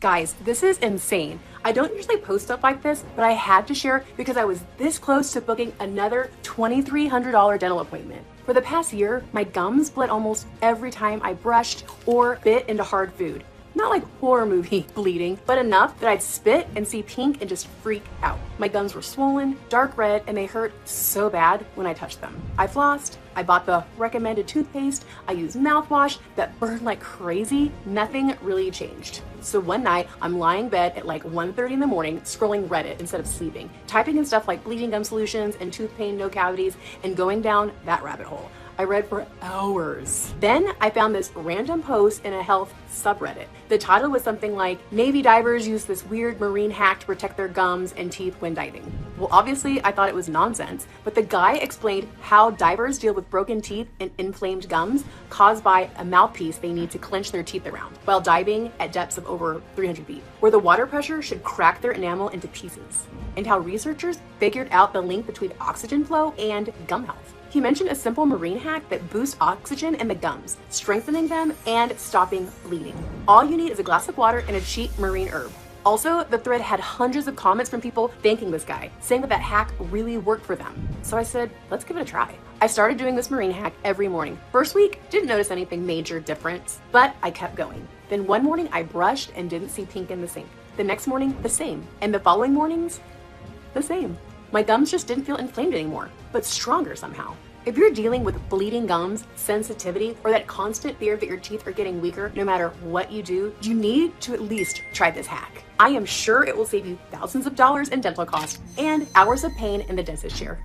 Guys, this is insane. I don't usually post stuff like this, but I had to share because I was this close to booking another $2,300 dental appointment. For the past year, my gums bled almost every time I brushed or bit into hard food. Not like horror movie bleeding, but enough that I'd spit and see pink and just freak out. My gums were swollen, dark red, and they hurt so bad when I touched them. I flossed, I bought the recommended toothpaste, I used mouthwash that burned like crazy. Nothing really changed. So one night, I'm lying in bed at like 1:30 in the morning, scrolling Reddit instead of sleeping, typing in stuff like bleeding gum solutions and tooth pain, no cavities, and going down that rabbit hole. I read for hours. Then I found this random post in a health subreddit. The title was something like, Navy divers use this weird marine hack to protect their gums and teeth when diving. Well, obviously I thought it was nonsense, but the guy explained how divers deal with broken teeth and inflamed gums caused by a mouthpiece they need to clench their teeth around while diving at depths of over 300 feet, where the water pressure should crack their enamel into pieces, and how researchers figured out the link between oxygen flow and gum health. He mentioned a simple marine hack that boosts oxygen in the gums, strengthening them and stopping bleeding. All you need is a glass of water and a cheap marine herb. Also, the thread had hundreds of comments from people thanking this guy, saying that hack really worked for them. So I said, let's give it a try. I started doing this marine hack every morning. First week, didn't notice anything major difference, but I kept going. Then one morning I brushed and didn't see pink in the sink. The next morning, the same. And the following mornings, the same. My gums just didn't feel inflamed anymore, but stronger somehow. If you're dealing with bleeding gums, sensitivity, or that constant fear that your teeth are getting weaker no matter what you do, you need to at least try this hack. I am sure it will save you thousands of dollars in dental costs and hours of pain in the dentist chair.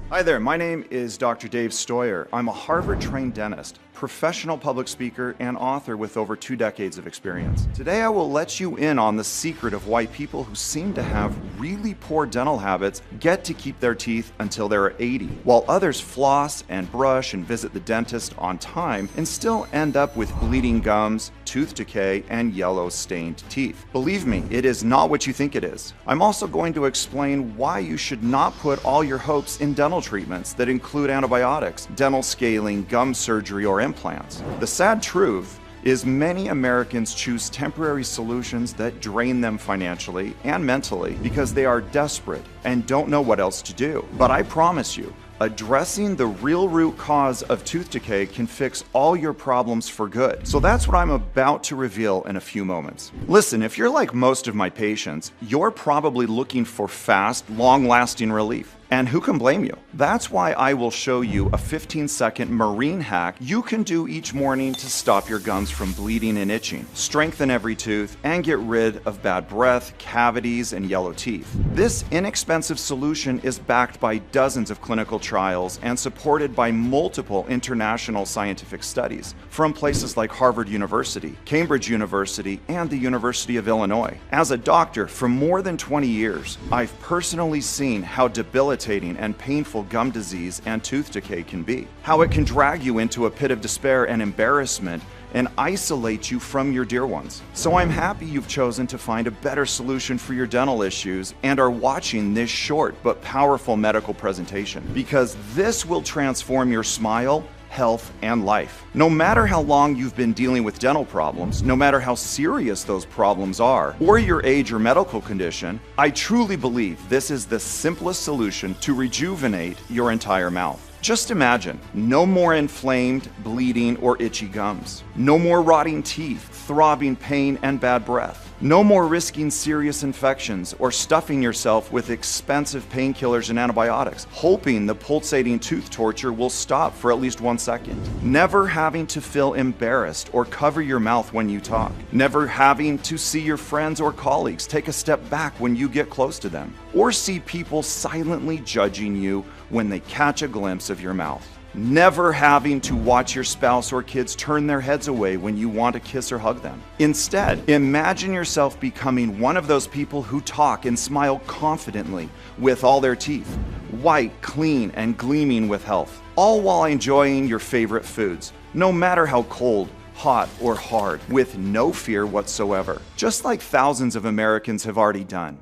Hi there, my name is Dr. Dave Stoyer. I'm a Harvard-trained dentist, professional public speaker, and author with over 2 decades of experience. Today I will let you in on the secret of why people who seem to have really poor dental habits get to keep their teeth until they're 80, while others floss and brush and visit the dentist on time and still end up with bleeding gums, tooth decay, and yellow stained teeth. Believe me, it is not what you think it is. I'm also going to explain why you should not put all your hopes in dental treatments that include antibiotics, dental scaling, gum surgery, or implants. The sad truth is many Americans choose temporary solutions that drain them financially and mentally because they are desperate and don't know what else to do. But I promise you, addressing the real root cause of tooth decay can fix all your problems for good. So that's what I'm about to reveal in a few moments. Listen, if you're like most of my patients, you're probably looking for fast, long-lasting relief. And who can blame you? That's why I will show you a 15-second marine hack you can do each morning to stop your gums from bleeding and itching, strengthen every tooth, and get rid of bad breath, cavities, and yellow teeth. This inexpensive solution is backed by dozens of clinical trials and supported by multiple international scientific studies from places like Harvard University, Cambridge University, and the University of Illinois. As a doctor for more than 20 years, I've personally seen how debilitating and painful gum disease and tooth decay can be, how it can drag you into a pit of despair and embarrassment and isolate you from your dear ones. So I'm happy you've chosen to find a better solution for your dental issues and are watching this short but powerful medical presentation, because this will transform your smile, health, and life. No matter how long you've been dealing with dental problems, no matter how serious those problems are, or your age or medical condition, I truly believe this is the simplest solution to rejuvenate your entire mouth. Just imagine, no more inflamed, bleeding, or itchy gums. No more rotting teeth, throbbing pain, and bad breath. No more risking serious infections or stuffing yourself with expensive painkillers and antibiotics, hoping the pulsating tooth torture will stop for at least 1 second. Never having to feel embarrassed or cover your mouth when you talk. Never having to see your friends or colleagues take a step back when you get close to them, or see people silently judging you when they catch a glimpse of your mouth. Never having to watch your spouse or kids turn their heads away when you want to kiss or hug them. Instead, imagine yourself becoming one of those people who talk and smile confidently with all their teeth, white, clean, and gleaming with health, all while enjoying your favorite foods, no matter how cold, hot, or hard, with no fear whatsoever, just like thousands of Americans have already done.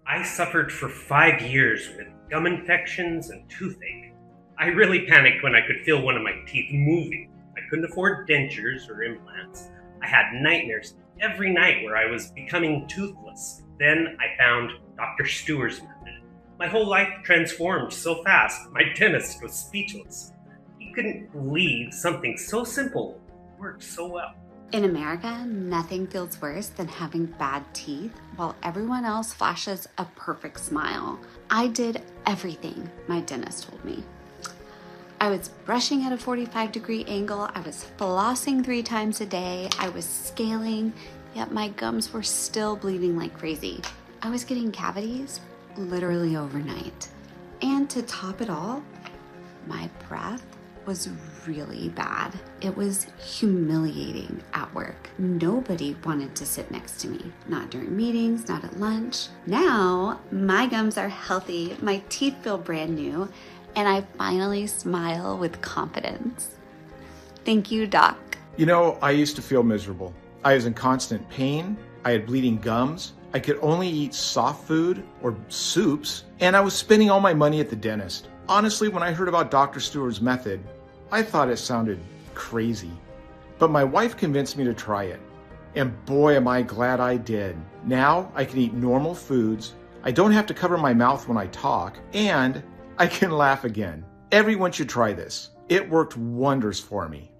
I suffered for 5 years with gum infections and toothache. I really panicked when I could feel one of my teeth moving. I couldn't afford dentures or implants. I had nightmares every night where I was becoming toothless. Then I found Dr. Stewart's method. My whole life transformed so fast, my dentist was speechless. He couldn't believe something so simple worked so well. In America, nothing feels worse than having bad teeth while everyone else flashes a perfect smile. I did everything my dentist told me. I was brushing at a 45-degree angle, I was flossing 3 times a day, I was scaling, yet my gums were still bleeding like crazy. I was getting cavities literally overnight. And to top it all, my breath was really bad. It was humiliating at work. Nobody wanted to sit next to me, not during meetings, not at lunch. Now, my gums are healthy, my teeth feel brand new, and I finally smile with confidence. Thank you, Doc. You know, I used to feel miserable. I was in constant pain, I had bleeding gums, I could only eat soft food or soups, and I was spending all my money at the dentist. Honestly, when I heard about Dr. Stewart's method, I thought it sounded crazy. But my wife convinced me to try it. And boy, am I glad I did. Now I can eat normal foods, I don't have to cover my mouth when I talk, and I can laugh again. Everyone should try this. It worked wonders for me.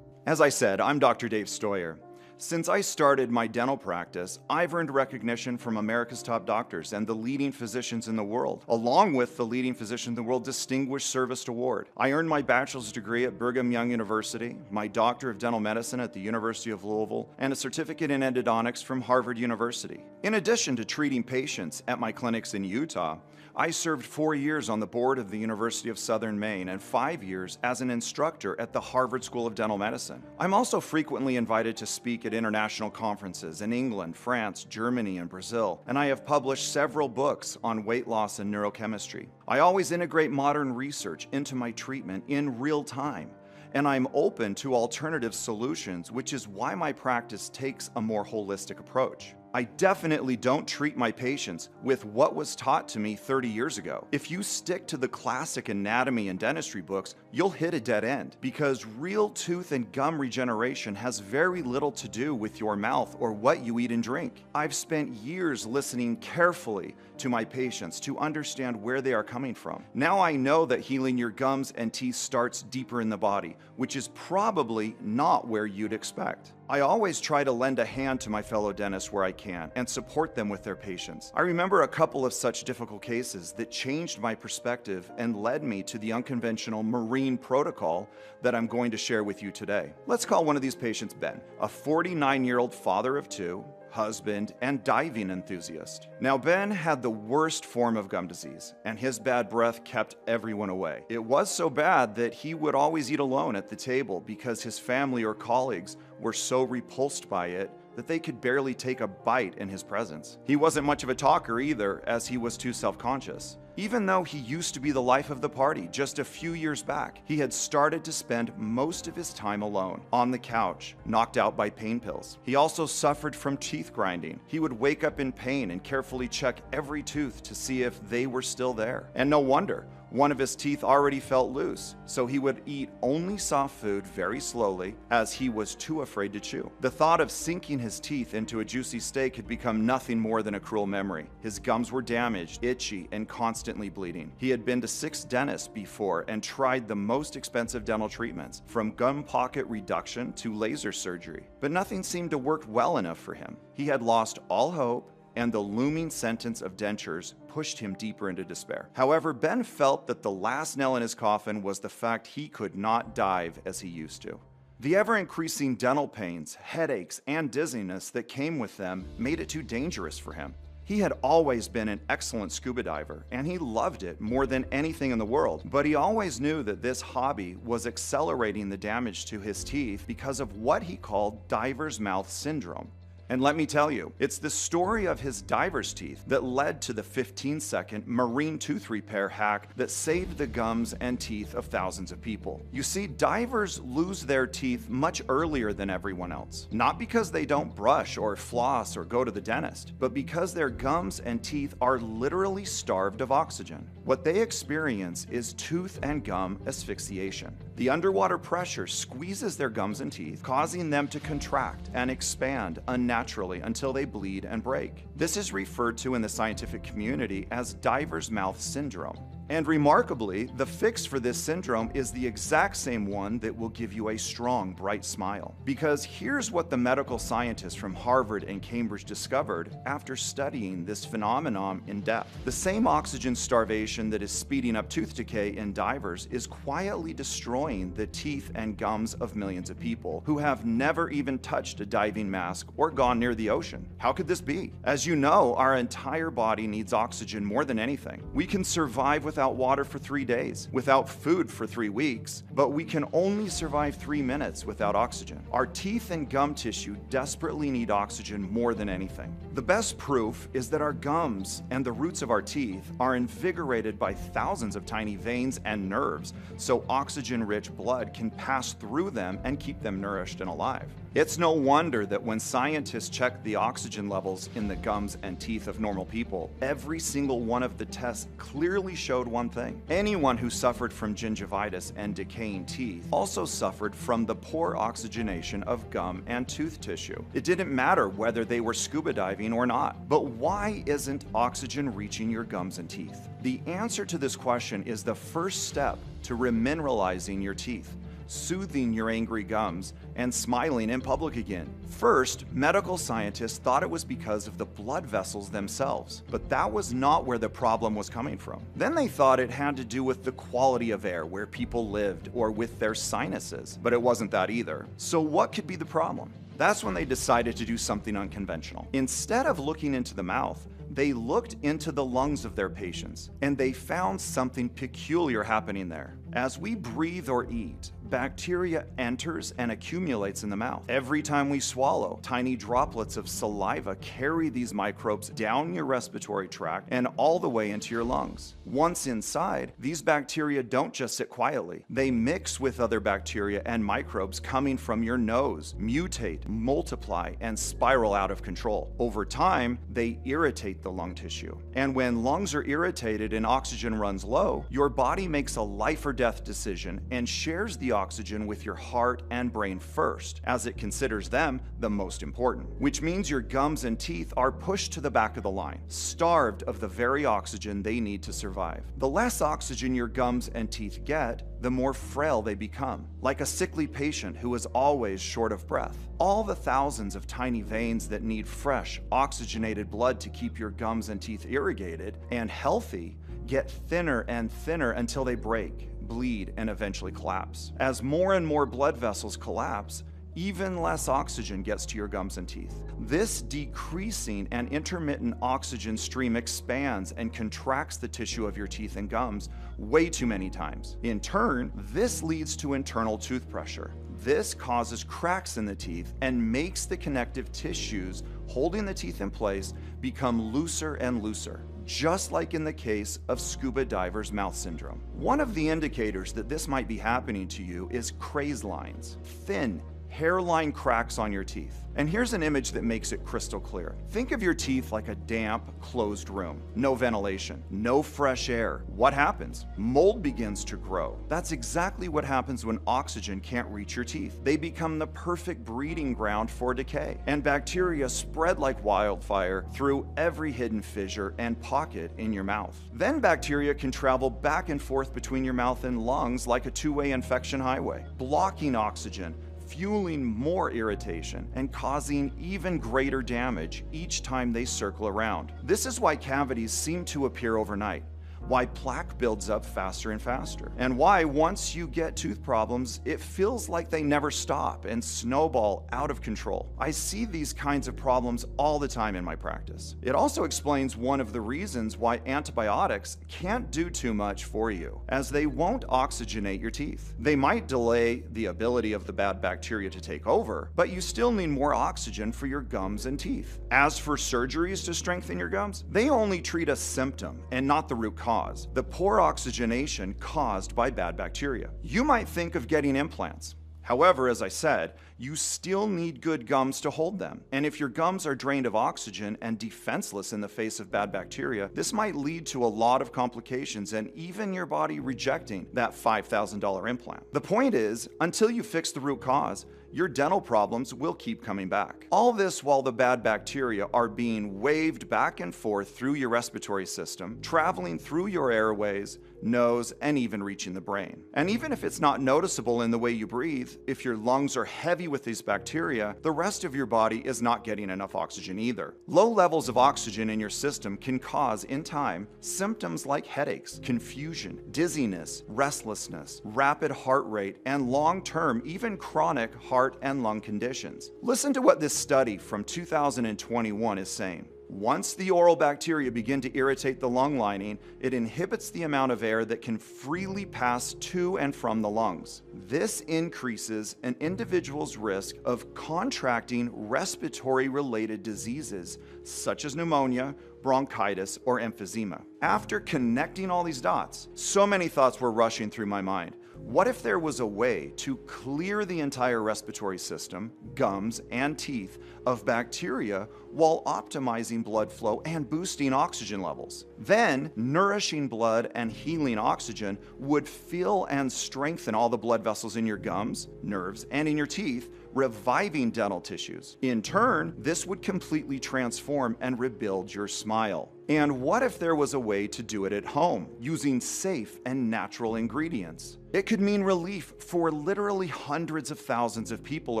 As I said, I'm Dr. Dave Stoyer. Since I started my dental practice, I've earned recognition from America's top doctors and the leading physicians in the world, along with the leading physician in the world Distinguished Service Award. I earned my bachelor's degree at Brigham Young University, my doctor of dental medicine at the University of Louisville, and a certificate in endodontics from Harvard University. In addition to treating patients at my clinics in Utah, I served 4 years on the board of the University of Southern Maine and 5 years as an instructor at the Harvard School of Dental Medicine. I'm also frequently invited to speak at international conferences in England, France, Germany, and Brazil, and I have published several books on weight loss and neurochemistry. I always integrate modern research into my treatment in real time, and I'm open to alternative solutions, which is why my practice takes a more holistic approach. I definitely don't treat my patients with what was taught to me 30 years ago. If you stick to the classic anatomy and dentistry books, you'll hit a dead end because real tooth and gum regeneration has very little to do with your mouth or what you eat and drink. I've spent years listening carefully to my patients to understand where they are coming from. Now I know that healing your gums and teeth starts deeper in the body, which is probably not where you'd expect. I always try to lend a hand to my fellow dentists where I can and support them with their patients. I remember a couple of such difficult cases that changed my perspective and led me to the unconventional marine protocol that I'm going to share with you today. Let's call one of these patients Ben, a 49-year-old father of 2, husband, and diving enthusiast. Now, Ben had the worst form of gum disease, and his bad breath kept everyone away. It was so bad that he would always eat alone at the table because his family or colleagues were so repulsed by it that they could barely take a bite in his presence. He wasn't much of a talker either, as he was too self-conscious. Even though he used to be the life of the party just a few years back, he had started to spend most of his time alone, on the couch, knocked out by pain pills. He also suffered from teeth grinding. He would wake up in pain and carefully check every tooth to see if they were still there. And no wonder. One of his teeth already felt loose, so he would eat only soft food very slowly as he was too afraid to chew. The thought of sinking his teeth into a juicy steak had become nothing more than a cruel memory. His gums were damaged, itchy, and constantly bleeding. He had been to 6 dentists before and tried the most expensive dental treatments, from gum pocket reduction to laser surgery, but nothing seemed to work well enough for him. He had lost all hope, and the looming sentence of dentures pushed him deeper into despair. However, Ben felt that the last nail in his coffin was the fact he could not dive as he used to. The ever-increasing dental pains, headaches, and dizziness that came with them made it too dangerous for him. He had always been an excellent scuba diver, and he loved it more than anything in the world, but he always knew that this hobby was accelerating the damage to his teeth because of what he called diver's mouth syndrome. And let me tell you, it's the story of his diver's teeth that led to the 15-second marine tooth repair hack that saved the gums and teeth of thousands of people. You see, divers lose their teeth much earlier than everyone else, not because they don't brush or floss or go to the dentist, but because their gums and teeth are literally starved of oxygen. What they experience is tooth and gum asphyxiation. The underwater pressure squeezes their gums and teeth, causing them to contract and expand unnaturally naturally until they bleed and break. This is referred to in the scientific community as diver's mouth syndrome. And remarkably, the fix for this syndrome is the exact same one that will give you a strong, bright smile. Because here's what the medical scientists from Harvard and Cambridge discovered after studying this phenomenon in depth. The same oxygen starvation that is speeding up tooth decay in divers is quietly destroying the teeth and gums of millions of people who have never even touched a diving mask or gone near the ocean. How could this be? As you know, our entire body needs oxygen more than anything. We can survive without water for 3 days, without food for 3 weeks, but we can only survive 3 minutes without oxygen. Our teeth and gum tissue desperately need oxygen more than anything. The best proof is that our gums and the roots of our teeth are invigorated by thousands of tiny veins and nerves, so oxygen-rich blood can pass through them and keep them nourished and alive. It's no wonder that when scientists checked the oxygen levels in the gums and teeth of normal people, every single one of the tests clearly showed one thing. Anyone who suffered from gingivitis and decaying teeth also suffered from the poor oxygenation of gum and tooth tissue. It didn't matter whether they were scuba diving or not. But why isn't oxygen reaching your gums and teeth? The answer to this question is the first step to remineralizing your teeth, soothing your angry gums, and smiling in public again. First, medical scientists thought it was because of the blood vessels themselves, but that was not where the problem was coming from. Then they thought it had to do with the quality of air where people lived or with their sinuses, but it wasn't that either. So what could be the problem? That's when they decided to do something unconventional. Instead of looking into the mouth, they looked into the lungs of their patients, and they found something peculiar happening there. As we breathe or eat, bacteria enters and accumulates in the mouth. Every time we swallow, tiny droplets of saliva carry these microbes down your respiratory tract and all the way into your lungs. Once inside, these bacteria don't just sit quietly. They mix with other bacteria and microbes coming from your nose, mutate, multiply, and spiral out of control. Over time, they irritate the lung tissue. And when lungs are irritated and oxygen runs low, your body makes a life or death decision and shares the oxygen with your heart and brain first, as it considers them the most important, which means your gums and teeth are pushed to the back of the line, starved of the very oxygen they need to survive. The less oxygen your gums and teeth get, the more frail they become, like a sickly patient who is always short of breath. All the thousands of tiny veins that need fresh, oxygenated blood to keep your gums and teeth irrigated and healthy get thinner and thinner until they break, bleed, and eventually collapse. As more and more blood vessels collapse, even less oxygen gets to your gums and teeth. This decreasing and intermittent oxygen stream expands and contracts the tissue of your teeth and gums way too many times. In turn, this leads to internal tooth pressure. This causes cracks in the teeth and makes the connective tissues holding the teeth in place become looser and looser, just like in the case of scuba diver's mouth syndrome. One of the indicators that this might be happening to you is craze lines, thin, hairline cracks on your teeth. And here's an image that makes it crystal clear. Think of your teeth like a damp, closed room. No ventilation, no fresh air. What happens? Mold begins to grow. That's exactly what happens when oxygen can't reach your teeth. They become the perfect breeding ground for decay, and bacteria spread like wildfire through every hidden fissure and pocket in your mouth. Then bacteria can travel back and forth between your mouth and lungs like a two-way infection highway, blocking oxygen, fueling more irritation, and causing even greater damage each time they circle around. This is why cavities seem to appear overnight, why plaque builds up faster and faster, and why once you get tooth problems, it feels like they never stop and snowball out of control. I see these kinds of problems all the time in my practice. It also explains one of the reasons why antibiotics can't do too much for you, as they won't oxygenate your teeth. They might delay the ability of the bad bacteria to take over, but you still need more oxygen for your gums and teeth. As for surgeries to strengthen your gums, they only treat a symptom and not the root cause. The poor oxygenation caused by bad bacteria. You might think of getting implants. However, as I said, you still need good gums to hold them. And if your gums are drained of oxygen and defenseless in the face of bad bacteria, this might lead to a lot of complications and even your body rejecting that $5,000 implant. The point is, until you fix the root cause, your dental problems will keep coming back. All this while the bad bacteria are being waved back and forth through your respiratory system, traveling through your airways, nose, and even reaching the brain. And even if it's not noticeable in the way you breathe, if your lungs are heavy with these bacteria, the rest of your body is not getting enough oxygen either. Low levels of oxygen in your system can cause, in time, symptoms like headaches, confusion, dizziness, restlessness, rapid heart rate, and long-term, even chronic heart and lung conditions. Listen to what this study from 2021 is saying. Once the oral bacteria begin to irritate the lung lining, it inhibits the amount of air that can freely pass to and from the lungs. This increases an individual's risk of contracting respiratory-related diseases such as pneumonia, bronchitis, or emphysema. After connecting all these dots, so many thoughts were rushing through my mind. What if there was a way to clear the entire respiratory system, gums, and teeth of bacteria while optimizing blood flow and boosting oxygen levels? Then, nourishing blood and healing oxygen would fill and strengthen all the blood vessels in your gums, nerves, and in your teeth, reviving dental tissues. In turn, this would completely transform and rebuild your smile. And what if there was a way to do it at home, using safe and natural ingredients? It could mean relief for literally hundreds of thousands of people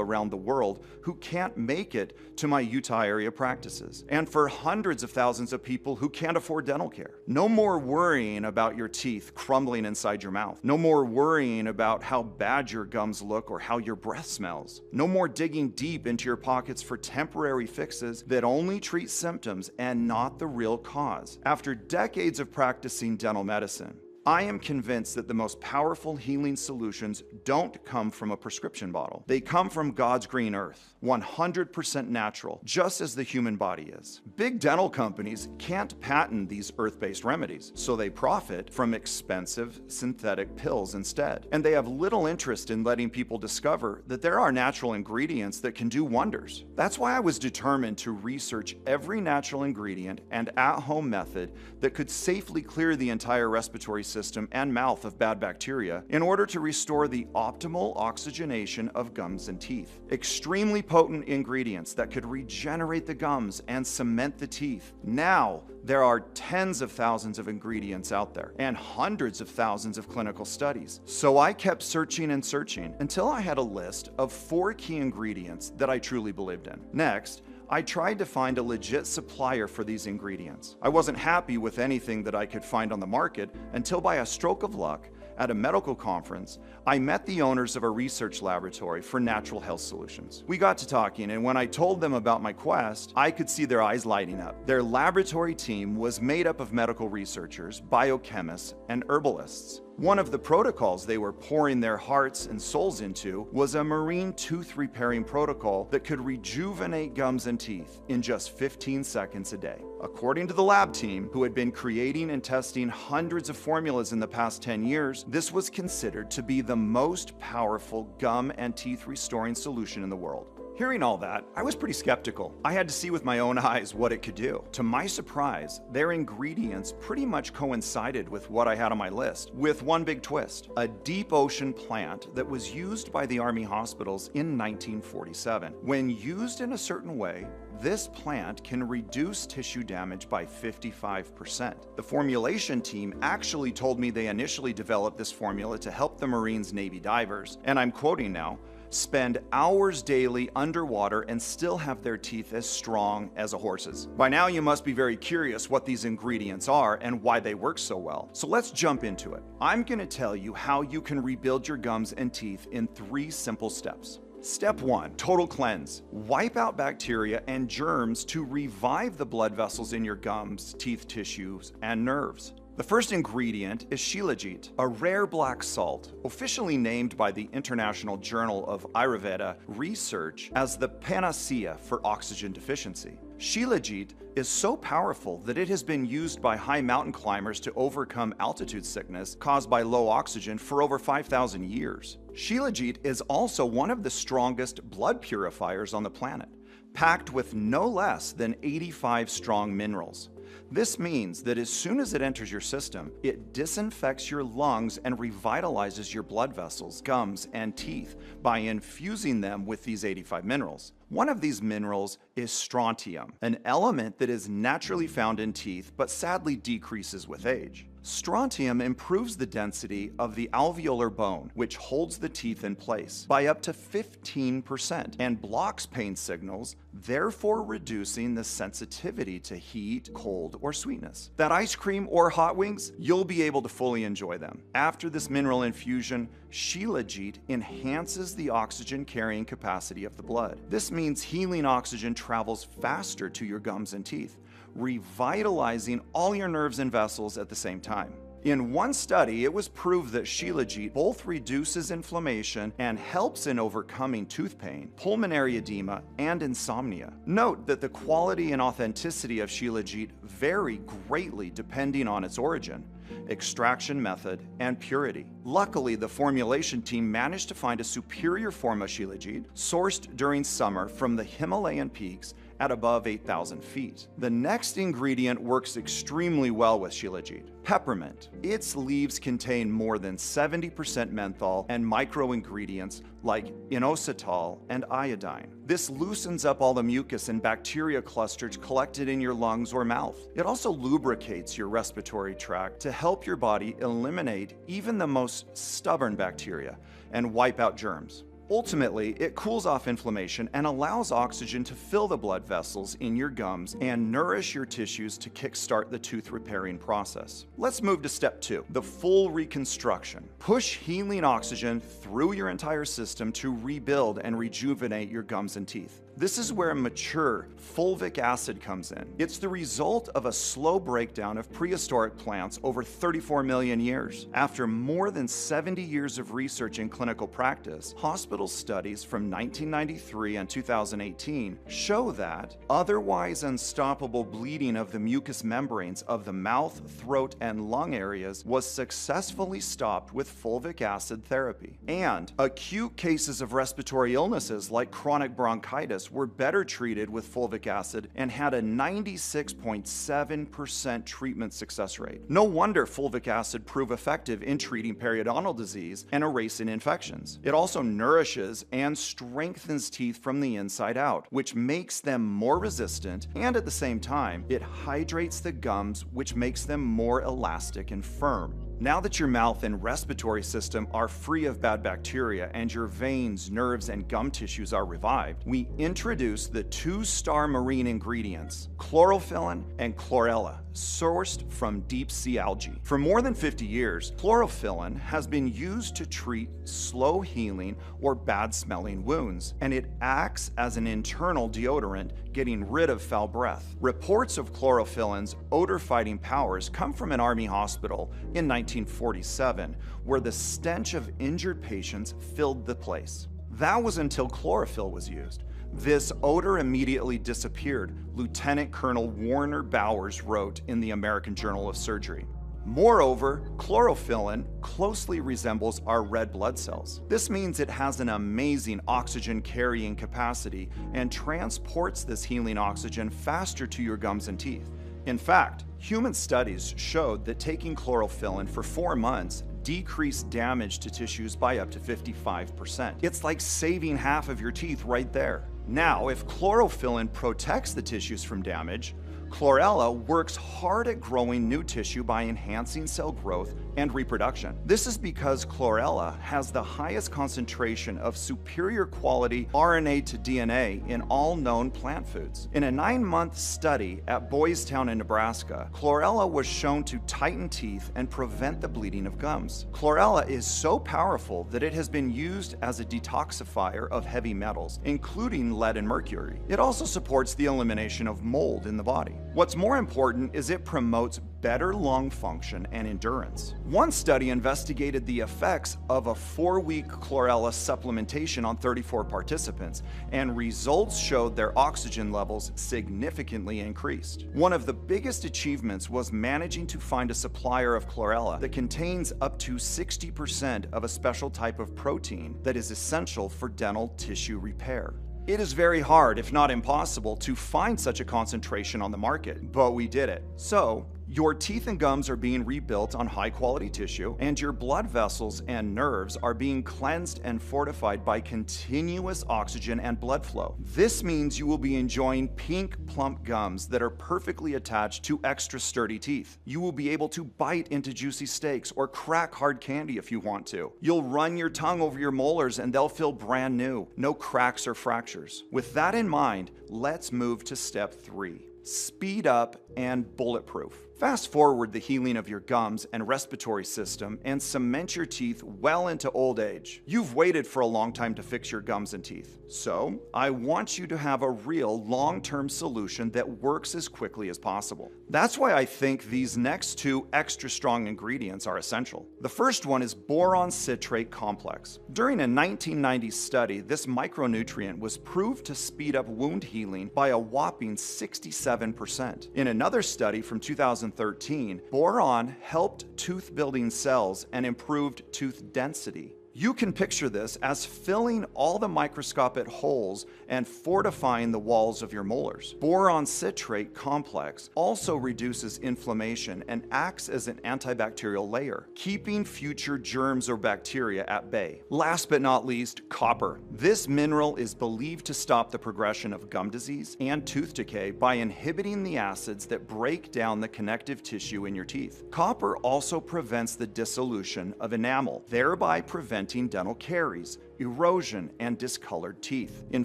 around the world who can't make it to my Utah area practices, and for hundreds of thousands of people who can't afford dental care. No more worrying about your teeth crumbling inside your mouth. No more worrying about how bad your gums look or how your breath smells. No more digging deep into your pockets for temporary fixes that only treat symptoms and not the real cause. After decades of practicing dental medicine, I am convinced that the most powerful healing solutions don't come from a prescription bottle. They come from God's green earth, 100% natural, just as the human body is. Big dental companies can't patent these earth-based remedies, so they profit from expensive synthetic pills instead. And they have little interest in letting people discover that there are natural ingredients that can do wonders. That's why I was determined to research every natural ingredient and at-home method that could safely clear the entire respiratory system and mouth of bad bacteria in order to restore the optimal oxygenation of gums and teeth. Extremely potent ingredients that could regenerate the gums and cement the teeth. Now, there are tens of thousands of ingredients out there and hundreds of thousands of clinical studies. So I kept searching and searching until I had a list of 4 key ingredients that I truly believed in. Next, I tried to find a legit supplier for these ingredients. I wasn't happy with anything that I could find on the market until, by a stroke of luck, at a medical conference, I met the owners of a research laboratory for natural health solutions. We got to talking, and when I told them about my quest, I could see their eyes lighting up. Their laboratory team was made up of medical researchers, biochemists, and herbalists. One of the protocols they were pouring their hearts and souls into was a marine tooth repairing protocol that could rejuvenate gums and teeth in just 15 seconds a day. According to the lab team, who had been creating and testing hundreds of formulas in the past 10 years, this was considered to be the most powerful gum and teeth restoring solution in the world. Hearing all that, I was pretty skeptical. I had to see with my own eyes what it could do. To my surprise, their ingredients pretty much coincided with what I had on my list, with one big twist: a deep ocean plant that was used by the Army hospitals in 1947. When used in a certain way, this plant can reduce tissue damage by 55%. The formulation team actually told me they initially developed this formula to help the Marines Navy divers, and I'm quoting now, spend hours daily underwater and still have their teeth as strong as a horse's. By now you must be very curious what these ingredients are and why they work so well. So let's jump into it. I'm going to tell you how you can rebuild your gums and teeth in 3 simple steps. Step 1, total cleanse. Wipe out bacteria and germs to revive the blood vessels in your gums, teeth tissues, and nerves. The first ingredient is shilajit, a rare black salt, officially named by the International Journal of Ayurveda Research as the panacea for oxygen deficiency. Shilajit is so powerful that it has been used by high mountain climbers to overcome altitude sickness caused by low oxygen for over 5,000 years. Shilajit is also one of the strongest blood purifiers on the planet, packed with no less than 85 strong minerals. This means that as soon as it enters your system, it disinfects your lungs and revitalizes your blood vessels, gums, and teeth by infusing them with these 85 minerals. One of these minerals is strontium, an element that is naturally found in teeth but sadly decreases with age. Strontium improves the density of the alveolar bone, which holds the teeth in place, by up to 15% and blocks pain signals, therefore reducing the sensitivity to heat, cold, or sweetness. That ice cream or hot wings, you'll be able to fully enjoy them. After this mineral infusion, Shilajit enhances the oxygen carrying capacity of the blood. This means healing oxygen travels faster to your gums and teeth, revitalizing all your nerves and vessels at the same time. In one study, it was proved that Shilajit both reduces inflammation and helps in overcoming tooth pain, pulmonary edema, and insomnia. Note that the quality and authenticity of Shilajit vary greatly depending on its origin, extraction method, and purity. Luckily, the formulation team managed to find a superior form of Shilajit sourced during summer from the Himalayan peaks at above 8,000 feet. The next ingredient works extremely well with Shilajit: peppermint. Its leaves contain more than 70% menthol and micro-ingredients like inositol and iodine. This loosens up all the mucus and bacteria clusters collected in your lungs or mouth. It also lubricates your respiratory tract to help your body eliminate even the most stubborn bacteria and wipe out germs. Ultimately, it cools off inflammation and allows oxygen to fill the blood vessels in your gums and nourish your tissues to kickstart the tooth repairing process. Let's move to step 2, the full reconstruction. Push healing oxygen through your entire system to rebuild and rejuvenate your gums and teeth. This is where mature fulvic acid comes in. It's the result of a slow breakdown of prehistoric plants over 34 million years. After more than 70 years of research in clinical practice, hospital studies from 1993 and 2018 show that otherwise unstoppable bleeding of the mucous membranes of the mouth, throat, and lung areas was successfully stopped with fulvic acid therapy. And acute cases of respiratory illnesses like chronic bronchitis were better treated with fulvic acid and had a 96.7% treatment success rate. No wonder fulvic acid proved effective in treating periodontal disease and erasing infections. It also nourishes and strengthens teeth from the inside out, which makes them more resistant, and at the same time, it hydrates the gums, which makes them more elastic and firm. Now that your mouth and respiratory system are free of bad bacteria and your veins, nerves, and gum tissues are revived, we introduce the 2-star marine ingredients, chlorophyllin and chlorella, sourced from deep sea algae. For more than 50 years, chlorophyllin has been used to treat slow healing or bad smelling wounds, and it acts as an internal deodorant, getting rid of foul breath. Reports of chlorophyllin's odor-fighting powers come from an army hospital in 1947, where the stench of injured patients filled the place. That was until chlorophyll was used. This odor immediately disappeared, Lieutenant Colonel Warner Bowers wrote in the American Journal of Surgery. Moreover, chlorophyllin closely resembles our red blood cells. This means it has an amazing oxygen carrying capacity and transports this healing oxygen faster to your gums and teeth. In fact, human studies showed that taking chlorophyllin for 4 months decreased damage to tissues by up to 55%. It's like saving half of your teeth right there. Now, if chlorophyllin protects the tissues from damage, chlorella works hard at growing new tissue by enhancing cell growth and reproduction. This is because chlorella has the highest concentration of superior quality RNA to DNA in all known plant foods. In a 9-month study at Boys Town in Nebraska, chlorella was shown to tighten teeth and prevent the bleeding of gums. Chlorella is so powerful that it has been used as a detoxifier of heavy metals, including lead and mercury. It also supports the elimination of mold in the body. What's more important is it promotes better lung function and endurance. One study investigated the effects of a 4-week chlorella supplementation on 34 participants, and results showed their oxygen levels significantly increased. One of the biggest achievements was managing to find a supplier of chlorella that contains up to 60% of a special type of protein that is essential for dental tissue repair. It is very hard, if not impossible, to find such a concentration on the market, but we did it. So, your teeth and gums are being rebuilt on high-quality tissue, and your blood vessels and nerves are being cleansed and fortified by continuous oxygen and blood flow. This means you will be enjoying pink, plump gums that are perfectly attached to extra sturdy teeth. You will be able to bite into juicy steaks or crack hard candy if you want to. You'll run your tongue over your molars and they'll feel brand new. No cracks or fractures. With that in mind, let's move to step 3. Speed up and bulletproof. Fast forward the healing of your gums and respiratory system and cement your teeth well into old age. You've waited for a long time to fix your gums and teeth. So, I want you to have a real long-term solution that works as quickly as possible. That's why I think these next 2 extra strong ingredients are essential. The first one is boron citrate complex. During a 1990 study, this micronutrient was proved to speed up wound healing by a whopping 67%. In another study from 2013, boron helped tooth-building cells and improved tooth density. You can picture this as filling all the microscopic holes and fortifying the walls of your molars. Boron citrate complex also reduces inflammation and acts as an antibacterial layer, keeping future germs or bacteria at bay. Last but not least, copper. This mineral is believed to stop the progression of gum disease and tooth decay by inhibiting the acids that break down the connective tissue in your teeth. Copper also prevents the dissolution of enamel, thereby preventing dental caries, erosion, and discolored teeth. In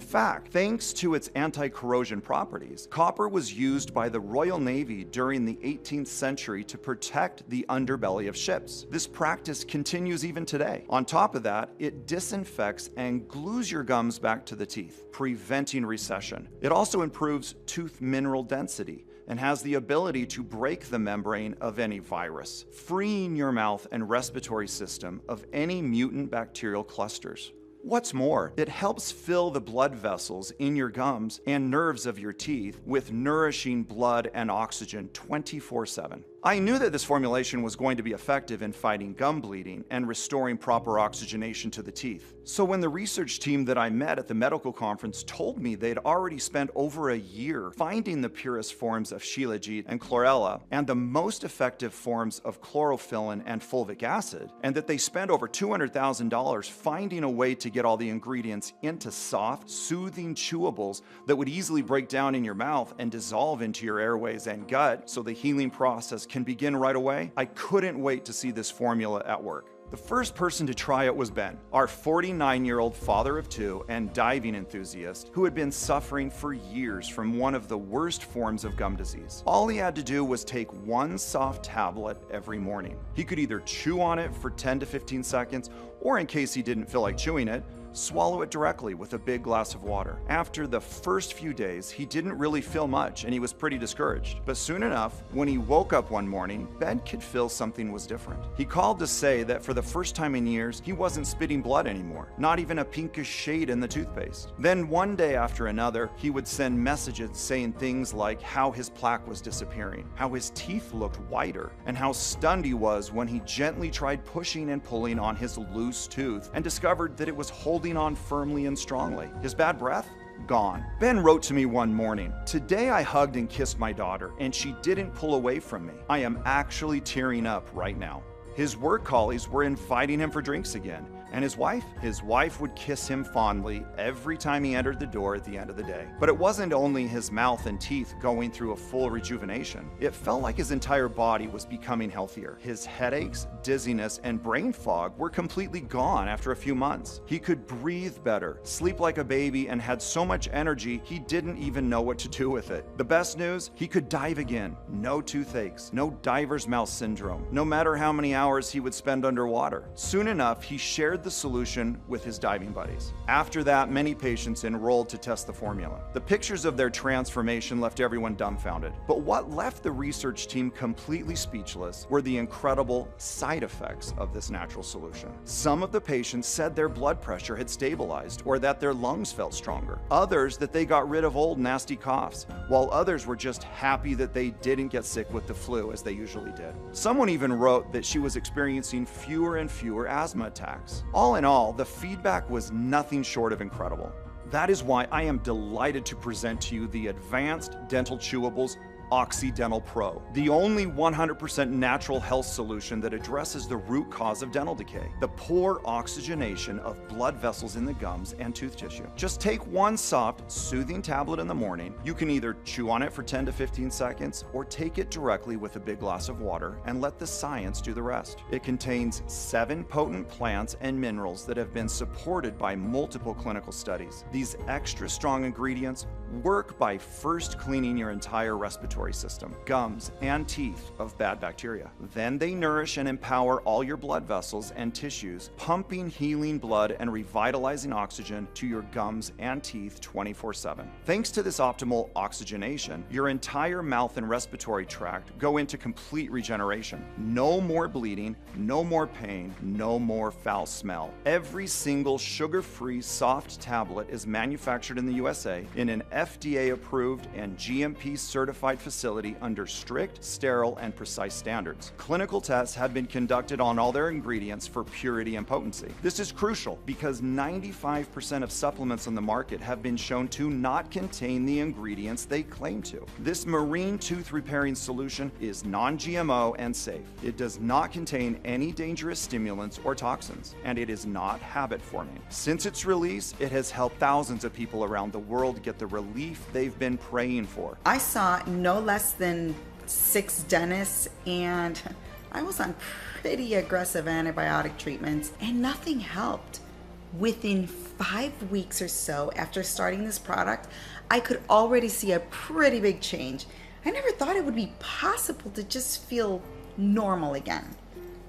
fact, thanks to its anti-corrosion properties, copper was used by the Royal Navy during the 18th century to protect the underbelly of ships. This practice continues even today. On top of that, it disinfects and glues your gums back to the teeth, preventing recession. It also improves tooth mineral density and has the ability to break the membrane of any virus, freeing your mouth and respiratory system of any mutant bacterial clusters. What's more, it helps fill the blood vessels in your gums and nerves of your teeth with nourishing blood and oxygen 24/7. I knew that this formulation was going to be effective in fighting gum bleeding and restoring proper oxygenation to the teeth. So when the research team that I met at the medical conference told me they'd already spent over a year finding the purest forms of shilajit and chlorella and the most effective forms of chlorophyllin and fulvic acid, and that they spent over $200,000 finding a way to get all the ingredients into soft, soothing chewables that would easily break down in your mouth and dissolve into your airways and gut so the healing process can begin right away, I couldn't wait to see this formula at work. The first person to try it was Ben, our 49-year-old father of 2 and diving enthusiast who had been suffering for years from one of the worst forms of gum disease. All he had to do was take 1 soft tablet every morning. He could either chew on it for 10 to 15 seconds, or in case he didn't feel like chewing it, swallow it directly with a big glass of water. After the first few days, he didn't really feel much and he was pretty discouraged. But soon enough, when he woke up one morning, Ben could feel something was different. He called to say that for the first time in years, he wasn't spitting blood anymore, not even a pinkish shade in the toothpaste. Then one day after another, he would send messages saying things like how his plaque was disappearing, how his teeth looked whiter, and how stunned he was when he gently tried pushing and pulling on his loose tooth and discovered that it was holding on firmly and strongly. His bad breath? Gone. Ben wrote to me one morning, "Today I hugged and kissed my daughter and she didn't pull away from me. I am actually tearing up right now." His work colleagues were inviting him for drinks again, and his wife would kiss him fondly every time he entered the door at the end of the day. But it wasn't only his mouth and teeth going through a full rejuvenation. It felt like his entire body was becoming healthier. His headaches, dizziness, and brain fog were completely gone after a few months. He could breathe better, sleep like a baby, and had so much energy he didn't even know what to do with it. The best news? He could dive again. No toothaches, no diver's mouth syndrome, no matter how many hours he would spend underwater. Soon enough, he shared the solution with his diving buddies. After that, many patients enrolled to test the formula. The pictures of their transformation left everyone dumbfounded. But what left the research team completely speechless were the incredible side effects of this natural solution. Some of the patients said their blood pressure had stabilized or that their lungs felt stronger. Others that they got rid of old nasty coughs, while others were just happy that they didn't get sick with the flu as they usually did. Someone even wrote that she was experiencing fewer and fewer asthma attacks. All in all, the feedback was nothing short of incredible. That is why I am delighted to present to you the Advanced Dental Chewables Occidental Pro, the only 100% natural health solution that addresses the root cause of dental decay, the poor oxygenation of blood vessels in the gums and tooth tissue. Just take one soft, soothing tablet in the morning. You can either chew on it for 10 to 15 seconds or take it directly with a big glass of water and let the science do the rest. It contains 7 potent plants and minerals that have been supported by multiple clinical studies. These extra strong ingredients work by first cleaning your entire respiratory system, gums, and teeth of bad bacteria. Then they nourish and empower all your blood vessels and tissues, pumping healing blood and revitalizing oxygen to your gums and teeth 24/7. Thanks to this optimal oxygenation, your entire mouth and respiratory tract go into complete regeneration. No more bleeding, no more pain, no more foul smell. Every single sugar-free soft tablet is manufactured in the USA in an FDA-approved and GMP-certified facility under strict, sterile, and precise standards. Clinical tests have been conducted on all their ingredients for purity and potency. This is crucial because 95% of supplements on the market have been shown to not contain the ingredients they claim to. This marine tooth repairing solution is non-GMO and safe. It does not contain any dangerous stimulants or toxins, and it is not habit forming. Since its release, it has helped thousands of people around the world get the relief they've been praying for. I saw no less than 6 dentists, and I was on pretty aggressive antibiotic treatments, and nothing helped. Within 5 weeks or so after starting this product, I could already see a pretty big change. I never thought it would be possible to just feel normal again.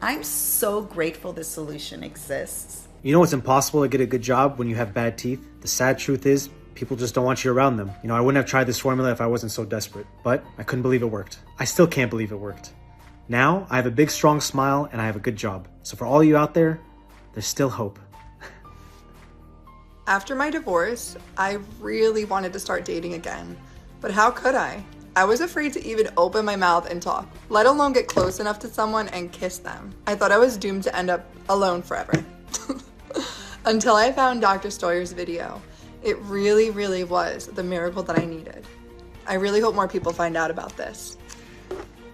I'm so grateful this solution exists. You know it's impossible to get a good job when you have bad teeth? The sad truth is, people just don't want you around them. I wouldn't have tried this formula if I wasn't so desperate, but I couldn't believe it worked. I still can't believe it worked. Now, I have a big, strong smile and I have a good job. So for all you out there, there's still hope. After my divorce, I really wanted to start dating again, but how could I? I was afraid to even open my mouth and talk, let alone get close enough to someone and kiss them. I thought I was doomed to end up alone forever. Until I found Dr. Stoyer's video. It really, really was the miracle that I needed. I really hope more people find out about this.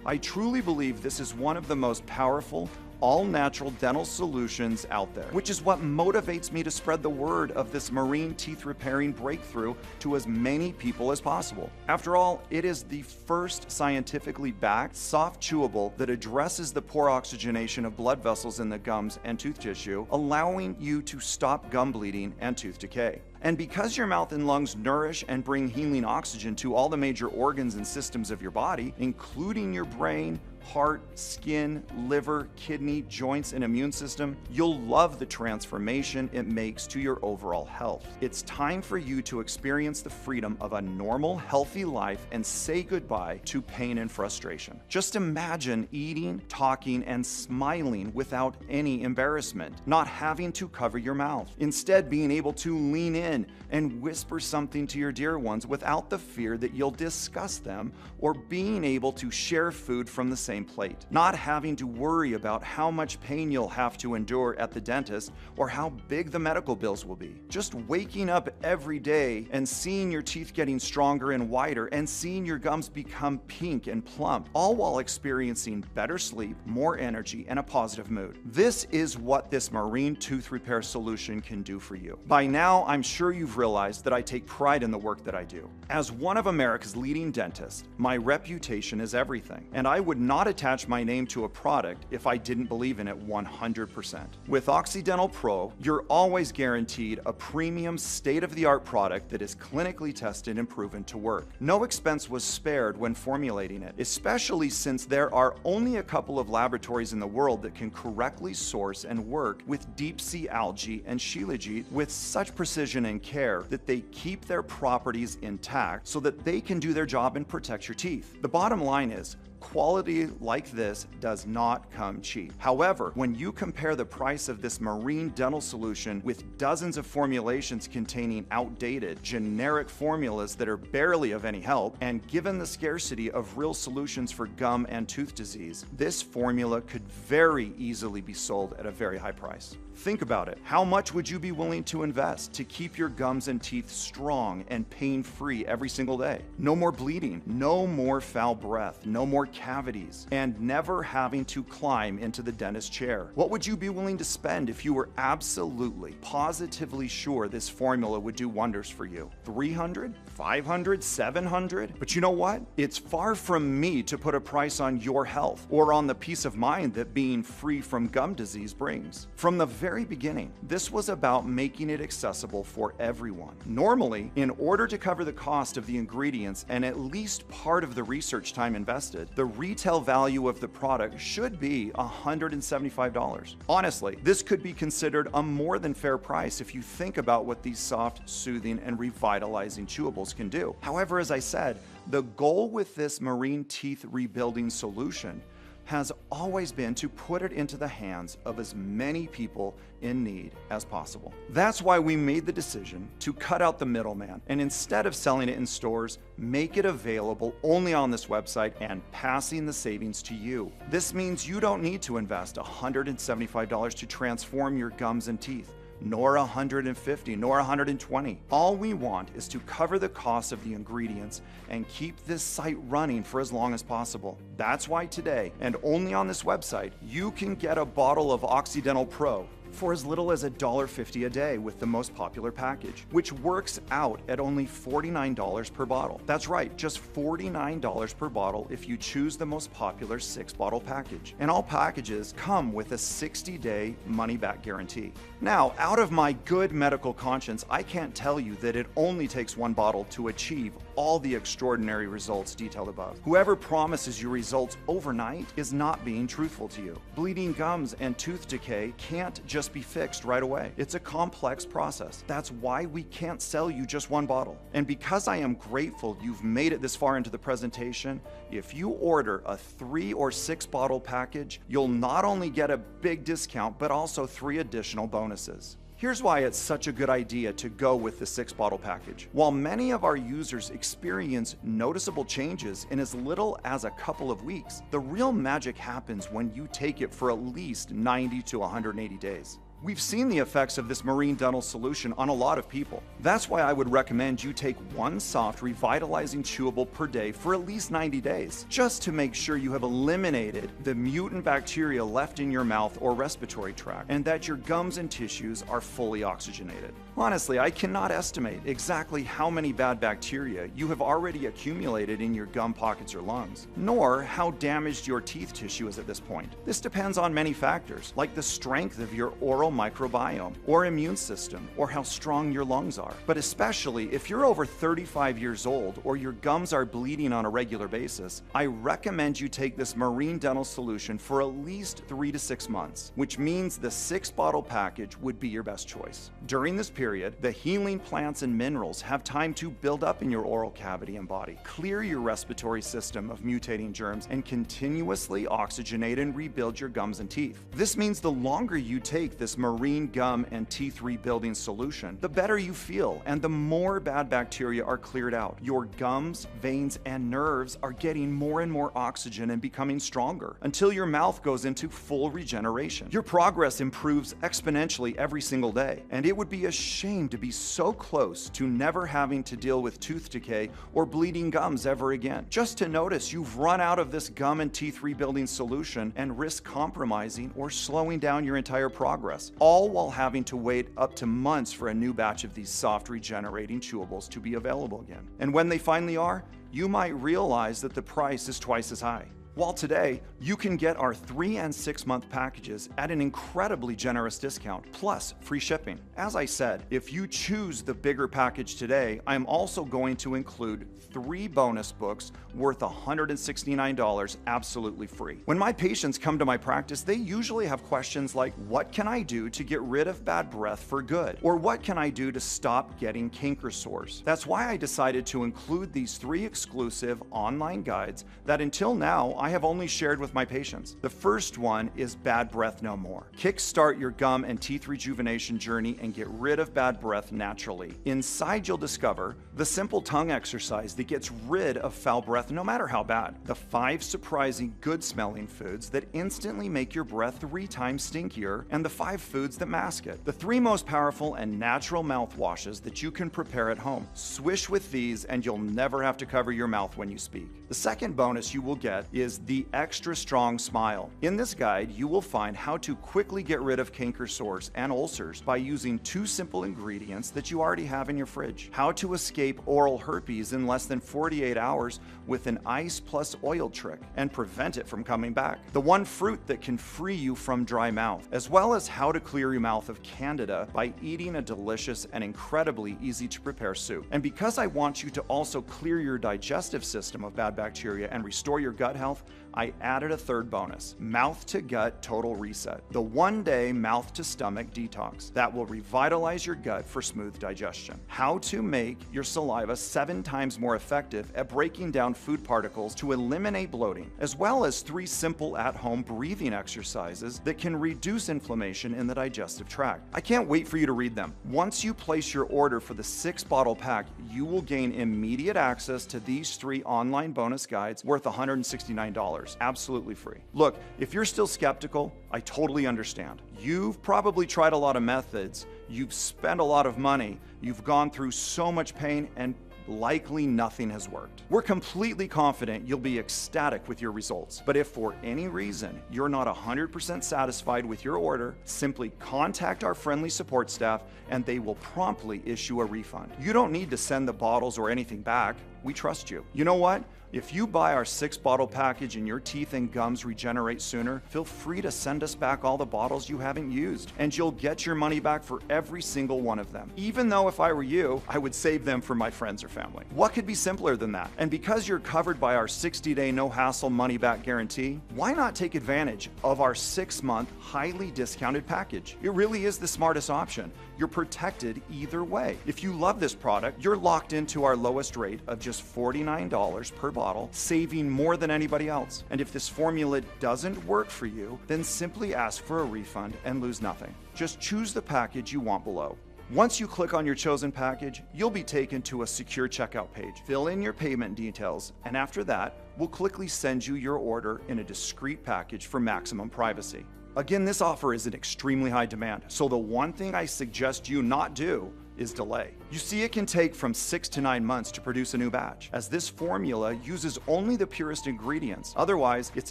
I truly believe this is one of the most powerful, all-natural dental solutions out there, which is what motivates me to spread the word of this marine teeth repairing breakthrough to as many people as possible. After all, it is the first scientifically backed soft chewable that addresses the poor oxygenation of blood vessels in the gums and tooth tissue, allowing you to stop gum bleeding and tooth decay. And because your mouth and lungs nourish and bring healing oxygen to all the major organs and systems of your body, including your brain, heart, skin, liver, kidney, joints, and immune system, you'll love the transformation it makes to your overall health. It's time for you to experience the freedom of a normal, healthy life and say goodbye to pain and frustration. Just imagine eating, talking, and smiling without any embarrassment, not having to cover your mouth. Instead, being able to lean in and whisper something to your dear ones without the fear that you'll disgust them, or being able to share food from the same plate, not having to worry about how much pain you'll have to endure at the dentist or how big the medical bills will be. Just waking up every day and seeing your teeth getting stronger and wider and seeing your gums become pink and plump, all while experiencing better sleep, more energy, and a positive mood. This is what this marine tooth repair solution can do for you. By now, I'm sure you've realized that I take pride in the work that I do. As one of America's leading dentists, my reputation is everything, and I would not attach my name to a product if I didn't believe in it 100%. With Occidental Pro, you're always guaranteed a premium, state-of-the-art product that is clinically tested and proven to work. No expense was spared when formulating it, especially since there are only a couple of laboratories in the world that can correctly source and work with deep-sea algae and shilajit with such precision and care that they keep their properties intact so that they can do their job and protect your teeth. The bottom line is, Quality like this does not come cheap. However, when you compare the price of this marine dental solution with dozens of formulations containing outdated, generic formulas that are barely of any help, and given the scarcity of real solutions for gum and tooth disease, this formula could very easily be sold at a very high price. Think about it. How much would you be willing to invest to keep your gums and teeth strong and pain-free every single day? No more bleeding, no more foul breath, no more cavities, and never having to climb into the dentist chair. What would you be willing to spend if you were absolutely, positively sure this formula would do wonders for you? $300, $500, $700? But you know what? It's far from me to put a price on your health or on the peace of mind that being free from gum disease brings. From the very beginning, this was about making it accessible for everyone. Normally, in order to cover the cost of the ingredients and at least part of the research time invested, the retail value of the product should be $175. Honestly, this could be considered a more than fair price if you think about what these soft, soothing, and revitalizing chewables can do. However, as I said, the goal with this marine teeth rebuilding solution has always been to put it into the hands of as many people in need as possible. That's why we made the decision to cut out the middleman and instead of selling it in stores, make it available only on this website and passing the savings to you. This means you don't need to invest $175 to transform your gums and teeth, nor $150, nor $120. All we want is to cover the cost of the ingredients and keep this site running for as long as possible. That's why today, and only on this website, you can get a bottle of Occidental Pro for as little as $1.50 a day with the most popular package, which works out at only $49 per bottle. That's right, just $49 per bottle if you choose the most popular 6-bottle package. And all packages come with a 60-day money-back guarantee. Now, out of my good medical conscience, I can't tell you that it only takes one bottle to achieve all the extraordinary results detailed above. Whoever promises you results overnight is not being truthful to you. Bleeding gums and tooth decay can't just be fixed right away. It's a complex process. That's why we can't sell you just one bottle. And because I am grateful you've made it this far into the presentation, if you order a 3 or 6 bottle package, you'll not only get a big discount, but also 3 additional bonuses. Here's why it's such a good idea to go with the 6-bottle package. While many of our users experience noticeable changes in as little as a couple of weeks, the real magic happens when you take it for at least 90 to 180 days. We've seen the effects of this marine dental solution on a lot of people. That's why I would recommend you take one soft, revitalizing chewable per day for at least 90 days, just to make sure you have eliminated the mutant bacteria left in your mouth or respiratory tract, and that your gums and tissues are fully oxygenated. Honestly, I cannot estimate exactly how many bad bacteria you have already accumulated in your gum pockets or lungs, nor how damaged your teeth tissue is at this point. This depends on many factors, like the strength of your oral microbiome or immune system, or how strong your lungs are. But especially if you're over 35 years old or your gums are bleeding on a regular basis, I recommend you take this marine dental solution for at least 3 to 6 months, which means the 6-bottle package would be your best choice. During this period, the healing plants and minerals have time to build up in your oral cavity and body, clear your respiratory system of mutating germs, and continuously oxygenate and rebuild your gums and teeth. This means the longer you take this marine gum and teeth rebuilding solution, the better you feel and the more bad bacteria are cleared out. Your gums, veins, and nerves are getting more and more oxygen and becoming stronger until your mouth goes into full regeneration. Your progress improves exponentially every single day, and it would be a shame to be so close to never having to deal with tooth decay or bleeding gums ever again. Just to notice you've run out of this gum and teeth rebuilding solution and risk compromising or slowing down your entire progress, all while having to wait up to months for a new batch of these soft regenerating chewables to be available again. And when they finally are, you might realize that the price is twice as high. While today, you can get our 3 and 6 month packages at an incredibly generous discount, plus free shipping. As I said, if you choose the bigger package today, I'm also going to include 3 bonus books worth $169 absolutely free. When my patients come to my practice, they usually have questions like, what can I do to get rid of bad breath for good? Or what can I do to stop getting canker sores? That's why I decided to include these 3 exclusive online guides that until now I I have only shared with my patients. The first one is Bad Breath No More. Kickstart your gum and teeth rejuvenation journey and get rid of bad breath naturally. Inside, you'll discover the simple tongue exercise that gets rid of foul breath no matter how bad. The 5 surprising good-smelling foods that instantly make your breath 3 times stinkier, and the 5 foods that mask it. The 3 most powerful and natural mouthwashes that you can prepare at home. Swish with these and you'll never have to cover your mouth when you speak. The second bonus you will get is the Extra Strong Smile. In this guide, you will find how to quickly get rid of canker sores and ulcers by using 2 simple ingredients that you already have in your fridge. How to escape oral herpes in less than 48 hours with an ice plus oil trick and prevent it from coming back. The 1 fruit that can free you from dry mouth, as well as how to clear your mouth of candida by eating a delicious and incredibly easy to prepare soup. And because I want you to also clear your digestive system of bad bacteria and restore your gut health, I added a 3rd bonus, Mouth to Gut Total Reset, the 1-day mouth to stomach detox that will revitalize your gut for smooth digestion. How to make your saliva 7 times more effective at breaking down food particles to eliminate bloating, as well as 3 simple at-home breathing exercises that can reduce inflammation in the digestive tract. I can't wait for you to read them. Once you place your order for the 6-bottle pack, you will gain immediate access to these 3 online bonus guides worth $169. Absolutely free. Look, if you're still skeptical, I totally understand. You've probably tried a lot of methods, you've spent a lot of money, you've gone through so much pain, and likely nothing has worked. We're completely confident you'll be ecstatic with your results. But if for any reason you're not 100% satisfied with your order, simply contact our friendly support staff and they will promptly issue a refund. You don't need to send the bottles or anything back. We trust you. You know what? If you buy our 6-bottle package and your teeth and gums regenerate sooner, feel free to send us back all the bottles you haven't used, and you'll get your money back for every single one of them. Even though if I were you, I would save them for my friends or family. What could be simpler than that? And because you're covered by our 60-day no-hassle money-back guarantee, why not take advantage of our 6-month highly discounted package? It really is the smartest option. You're protected either way. If you love this product, you're locked into our lowest rate of just $49 per bottle, saving more than anybody else. And if this formula doesn't work for you, then simply ask for a refund and lose nothing. Just choose the package you want below. Once you click on your chosen package, you'll be taken to a secure checkout page. Fill in your payment details, and after that, we'll quickly send you your order in a discreet package for maximum privacy. Again, this offer is in extremely high demand, so the one thing I suggest you not do is delay. You see, it can take from 6 to 9 months to produce a new batch, as this formula uses only the purest ingredients. Otherwise, its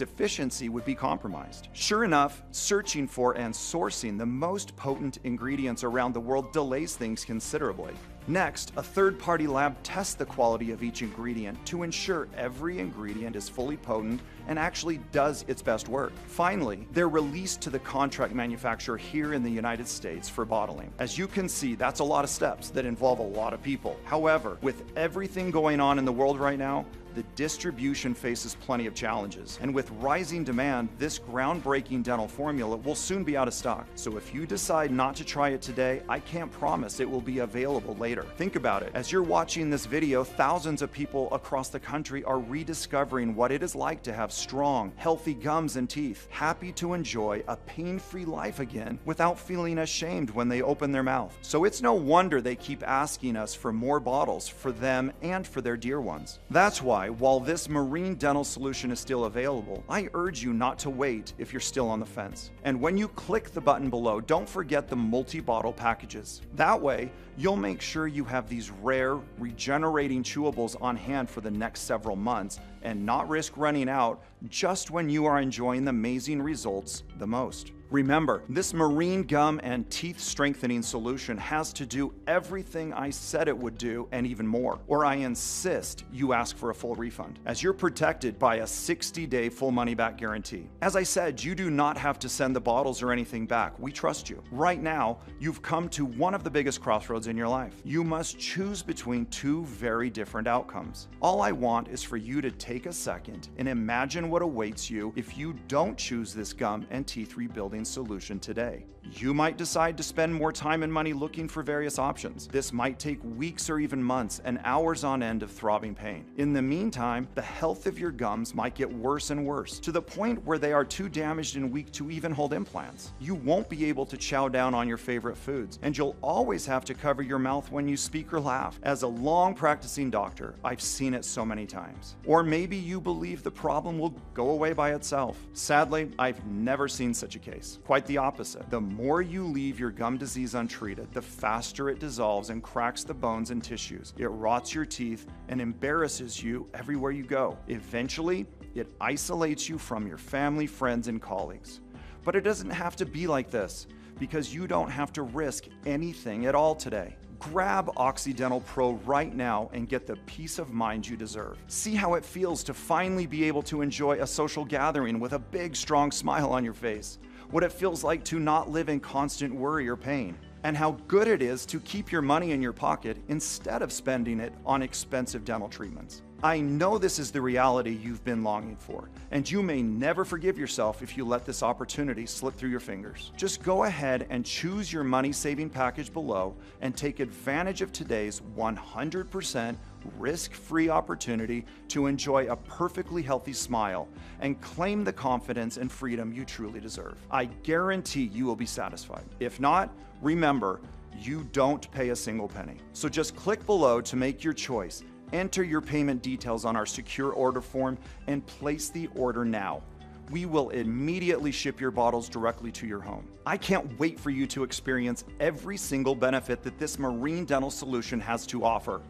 efficiency would be compromised. Sure enough, searching for and sourcing the most potent ingredients around the world delays things considerably. Next, a third-party lab tests the quality of each ingredient to ensure every ingredient is fully potent and actually does its best work. Finally, they're released to the contract manufacturer here in the United States for bottling. As you can see, that's a lot of steps that involve a lot of people. However, with everything going on in the world right now, the distribution faces plenty of challenges. And with rising demand, this groundbreaking dental formula will soon be out of stock. So if you decide not to try it today, I can't promise it will be available later. Think about it. As you're watching this video, thousands of people across the country are rediscovering what it is like to have strong, healthy gums and teeth, happy to enjoy a pain-free life again without feeling ashamed when they open their mouth. So it's no wonder they keep asking us for more bottles for them and for their dear ones. That's why, while this marine dental solution is still available, I urge you not to wait if you're still on the fence. And when you click the button below, don't forget the multi-bottle packages. That way, you'll make sure you have these rare, regenerating chewables on hand for the next several months and not risk running out just when you are enjoying the amazing results the most. Remember, this marine gum and teeth strengthening solution has to do everything I said it would do and even more, or I insist you ask for a full refund, as you're protected by a 60-day full money-back guarantee. As I said, you do not have to send the bottles or anything back. We trust you. Right now, you've come to one of the biggest crossroads in your life. You must choose between 2 very different outcomes. All I want is for you to take take a second and imagine what awaits you if you don't choose this gum and teeth rebuilding solution today. You might decide to spend more time and money looking for various options. This might take weeks or even months and hours on end of throbbing pain. In the meantime, the health of your gums might get worse and worse, to the point where they are too damaged and weak to even hold implants. You won't be able to chow down on your favorite foods, and you'll always have to cover your mouth when you speak or laugh. As a long practicing doctor, I've seen it so many times. Or maybe you believe the problem will go away by itself. Sadly, I've never seen such a case. Quite the opposite. The more you leave your gum disease untreated, the faster it dissolves and cracks the bones and tissues. It rots your teeth and embarrasses you everywhere you go. Eventually, it isolates you from your family, friends, and colleagues. But it doesn't have to be like this, because you don't have to risk anything at all today. Grab Occidental Pro right now and get the peace of mind you deserve. See how it feels to finally be able to enjoy a social gathering with a big, strong smile on your face. What it feels like to not live in constant worry or pain. And how good it is to keep your money in your pocket instead of spending it on expensive dental treatments. I know this is the reality you've been longing for, and you may never forgive yourself if you let this opportunity slip through your fingers. Just go ahead and choose your money-saving package below and take advantage of today's 100% risk-free opportunity to enjoy a perfectly healthy smile and claim the confidence and freedom you truly deserve. I guarantee you will be satisfied. If not, remember, you don't pay a single penny. So just click below to make your choice. Enter your payment details on our secure order form and place the order now. We will immediately ship your bottles directly to your home. I can't wait for you to experience every single benefit that this marine dental solution has to offer.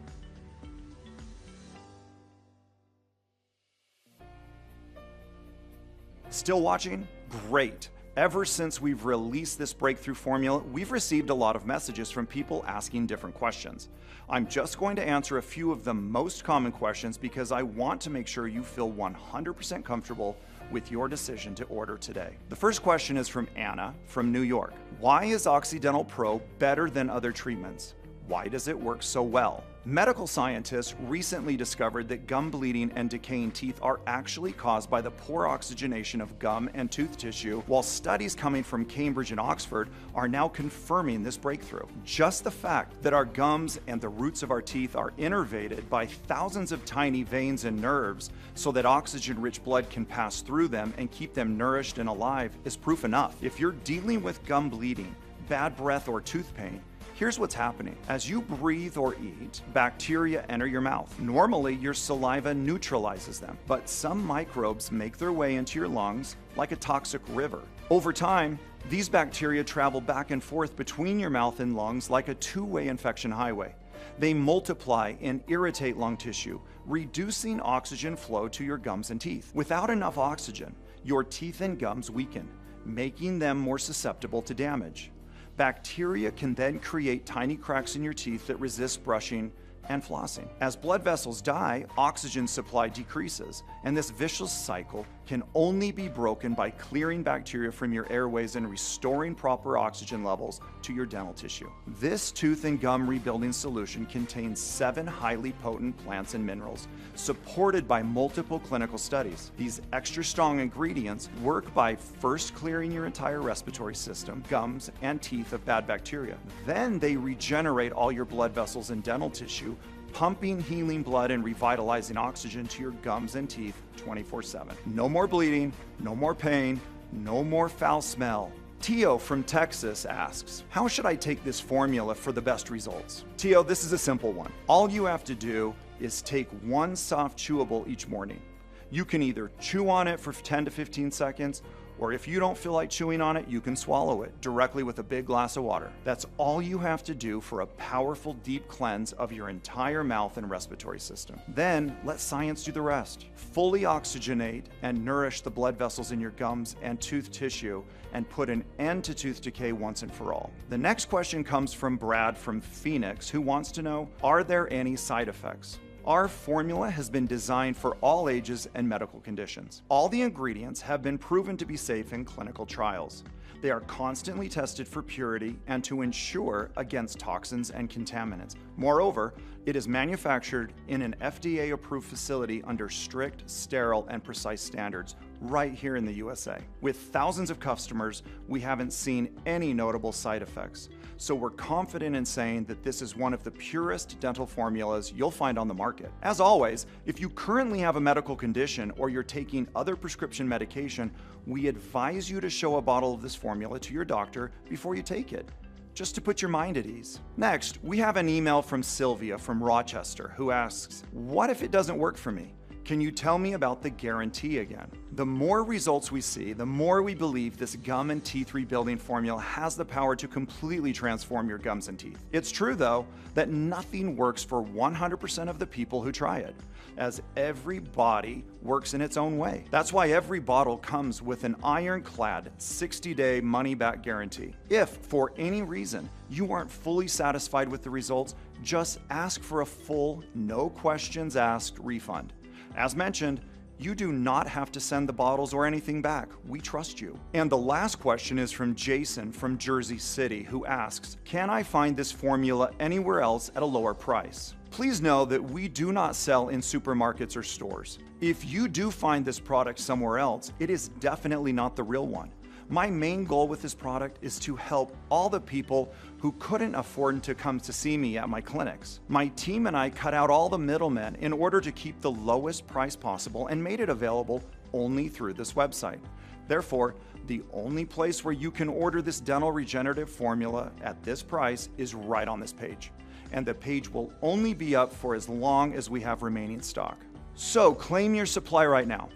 Still watching? Great! Ever since we've released this breakthrough formula, we've received a lot of messages from people asking different questions. I'm just going to answer a few of the most common questions because I want to make sure you feel 100% comfortable with your decision to order today. The first question is from Anna from New York. Why is Occidental Pro better than other treatments? Why does it work so well? Medical scientists recently discovered that gum bleeding and decaying teeth are actually caused by the poor oxygenation of gum and tooth tissue, while studies coming from Cambridge and Oxford are now confirming this breakthrough. Just the fact that our gums and the roots of our teeth are innervated by thousands of tiny veins and nerves so that oxygen-rich blood can pass through them and keep them nourished and alive is proof enough. If you're dealing with gum bleeding, bad breath, or tooth pain, here's what's happening. As you breathe or eat, bacteria enter your mouth. Normally, your saliva neutralizes them, but some microbes make their way into your lungs like a toxic river. Over time, these bacteria travel back and forth between your mouth and lungs like a two-way infection highway. They multiply and irritate lung tissue, reducing oxygen flow to your gums and teeth. Without enough oxygen, your teeth and gums weaken, making them more susceptible to damage. Bacteria can then create tiny cracks in your teeth that resist brushing and flossing. As blood vessels die, oxygen supply decreases, and this vicious cycle can only be broken by clearing bacteria from your airways and restoring proper oxygen levels to your dental tissue. This tooth and gum rebuilding solution contains 7 highly potent plants and minerals, supported by multiple clinical studies. These extra strong ingredients work by first clearing your entire respiratory system, gums, and teeth of bad bacteria. Then they regenerate all your blood vessels and dental tissue, pumping healing blood and revitalizing oxygen to your gums and teeth 24/7. No more bleeding, no more pain, no more foul smell. Tio from Texas asks, how should I take this formula for the best results? Tio, this is a simple one. All you have to do is take one soft chewable each morning. You can either chew on it for 10 to 15 seconds, or if you don't feel like chewing on it, you can swallow it directly with a big glass of water. That's all you have to do for a powerful deep cleanse of your entire mouth and respiratory system. Then let science do the rest. Fully oxygenate and nourish the blood vessels in your gums and tooth tissue and put an end to tooth decay once and for all. The next question comes from Brad from Phoenix, who wants to know, are there any side effects? Our formula has been designed for all ages and medical conditions. All the ingredients have been proven to be safe in clinical trials. They are constantly tested for purity and to ensure against toxins and contaminants. Moreover, it is manufactured in an FDA-approved facility under strict, sterile, and precise standards right here in the USA. With thousands of customers, we haven't seen any notable side effects. So we're confident in saying that this is one of the purest dental formulas you'll find on the market. As always, if you currently have a medical condition or you're taking other prescription medication, we advise you to show a bottle of this formula to your doctor before you take it, just to put your mind at ease. Next, we have an email from Sylvia from Rochester who asks, "What if it doesn't work for me? Can you tell me about the guarantee again?" The more results we see, the more we believe this gum and teeth rebuilding formula has the power to completely transform your gums and teeth. It's true, though, that nothing works for 100% of the people who try it, as every body works in its own way. That's why every bottle comes with an ironclad 60-day money-back guarantee. If, for any reason, you aren't fully satisfied with the results, just ask for a full, no questions asked refund. As mentioned, you do not have to send the bottles or anything back. We trust you. And the last question is from Jason from Jersey City, who asks, "Can I find this formula anywhere else at a lower price?" Please know that we do not sell in supermarkets or stores. If you do find this product somewhere else, it is definitely not the real one. My main goal with this product is to help all the people who couldn't afford to come to see me at my clinics. My team and I cut out all the middlemen in order to keep the lowest price possible and made it available only through this website. Therefore, the only place where you can order this dental regenerative formula at this price is right on this page. And the page will only be up for as long as we have remaining stock. So claim your supply right now.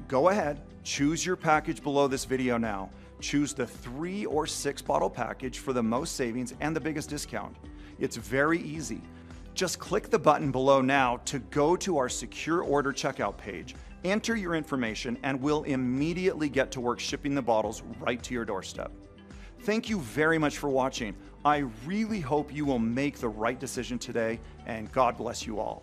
Go ahead, choose your package below this video now. Choose the 3 or 6 bottle package for the most savings and the biggest discount. It's very easy. Just click the button below now to go to our secure order checkout page, enter your information, and we'll immediately get to work shipping the bottles right to your doorstep. Thank you very much for watching. I really hope you will make the right decision today, and God bless you all.